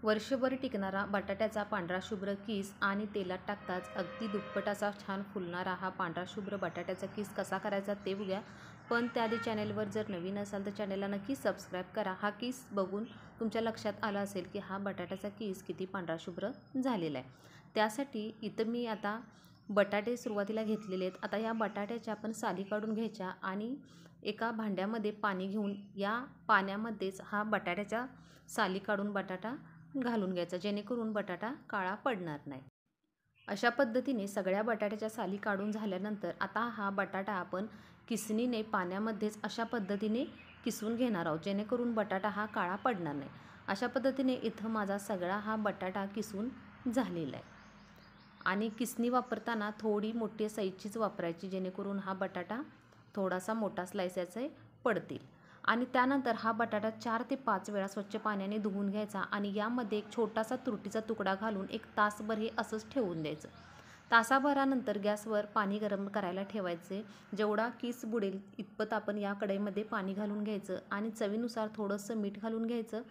वर्षभर टिकणारा बटाट्याचा पांढरा शुभ्र किस आणि तेलात टाकताच अगदी दुप्पट असा छान फुलणारा हा पांढरा शुभ्र बटाट्याचा किस कसा करायचा ते बघूया. पण त्याआधी चॅनेलवर जर नवीन असाल तर चॅनेलला नक्की सबस्क्राईब करा. हा किस बघून तुमच्या लक्षात आलं असेल की हा बटाट्याचा किस किती पांढरा शुभ्र झालेला आहे. त्यासाठी इथं मी आता बटाटे सुरुवातीला घेतलेले आहेत. आता या बटाट्याच्या आपण साली काढून घ्यायच्या आणि एका भांड्यामध्ये पाणी घेऊन या पाण्यामध्येच हा बटाट्याच्या साली काढून बटाटा घालून घ्यायचा, जेणेकरून बटाटा काळा पडणार नाही. अशा पद्धतीने सगळ्या बटाट्याच्या साली काढून झाल्यानंतर आता हा बटाटा आपण किसणीने पाण्यामध्येच अशा पद्धतीने किसून घेणार आहोत, जेणेकरून बटाटा हा काळा पडणार नाही. अशा पद्धतीने इथं माझा सगळा हा बटाटा किसून झालेला आहे. आणि किसणी वापरताना थोडी मोठी साईजचीच वापरायची, जेणेकरून हा बटाटा थोडासा मोठा स्लाइसाचे पडतील. आणि त्यानंतर हा बटाटा 4 ते 5 वेळा स्वच्छ पाण्याने धुवून घ्यायचा आणि यामध्ये एक छोटासा तुरटीचा तुकडा घालून 1 तासभर हे असंच ठेवून द्यायचं. तासाभरानंतर गॅसवर पाणी गरम करायला ठेवायचे. जेवढा किस बुडेल इतपत आपण या कढईमध्ये पाणी घालून घ्यायचं आणि चवीनुसार थोडंसं मीठ घालून घ्यायचं.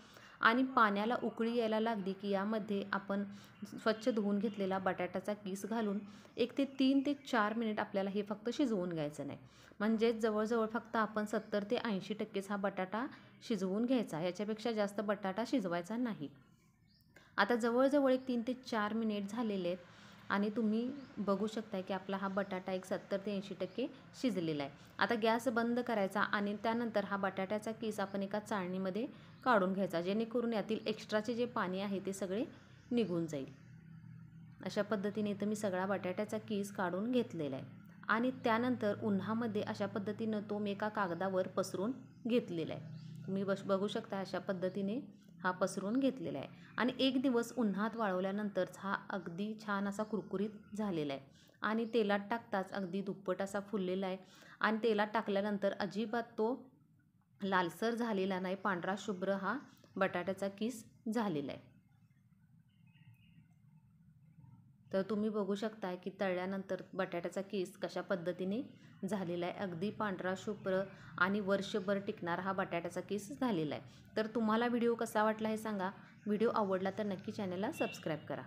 आणि पाण्याला उकळी यायला लागली की यामध्ये आपण स्वच्छ धुवून घेतलेला बटाट्याचा किस घालून 1 ते 3 ते 4 मिनिट आपल्याला हे फक्त शिजवून घ्यायचं नाही. म्हणजेच जवळजवळ फक्त आपण 70 ते 80% हा बटाटा शिजवून घ्यायचा, याच्यापेक्षा जास्त बटाटा शिजवायचा नाही. आता जवळजवळ 3 ते 4 मिनिट झालेले आहेत आणि तुम्ही बघू शकता की आपला हा बटाटा 70 ते 80% शिजलेला आहे. आता गॅस बंद करायचा आणि त्यानंतर हा बटाट्याचा किस आपण एका चाळणीमध्ये काढून घ्यायचा, जेणेकरून यातील एक्स्ट्राचे जे पाणी आहे ते सगळे निघून जाईल. अशा पद्धतीने इथं मी सगळा बटाट्याचा किस काढून घेतलेला आहे. आणि त्यानंतर उन्हामध्ये अशा पद्धतीनं तो मी एका कागदावर पसरून घेतलेला आहे. तुम्ही बघू शकता अशा पद्धतीने हा पसरून घेतलेला आहे. आणि 1 दिवस उन्हात वाळवल्यानंतर हा अगदी छान असा कुरकुरीत झालेला आहे. आणि तेलात टाकताच अगदी दुप्पट असा फुललेला आहे. आणि तेलात टाकल्यानंतर अजिबात तो लालसर झालेला नाही, पांढरा शुभ्र हा बटाट्याचा किस झालेला आहे. तर तुम्ही बघू शकता की तळल्यानंतर बटाट्याचा किस कशा पद्धतीने झालेला आहे. अगदी पांढरा शुभ्र आणि वर्षभर टिकणारा हा बटाट्याचा किस झालेला आहे. तर तुम्हाला व्हिडिओ कसा वाटला हे सांगा. व्हिडिओ आवडला तर नक्की चॅनलला सबस्क्राईब करा.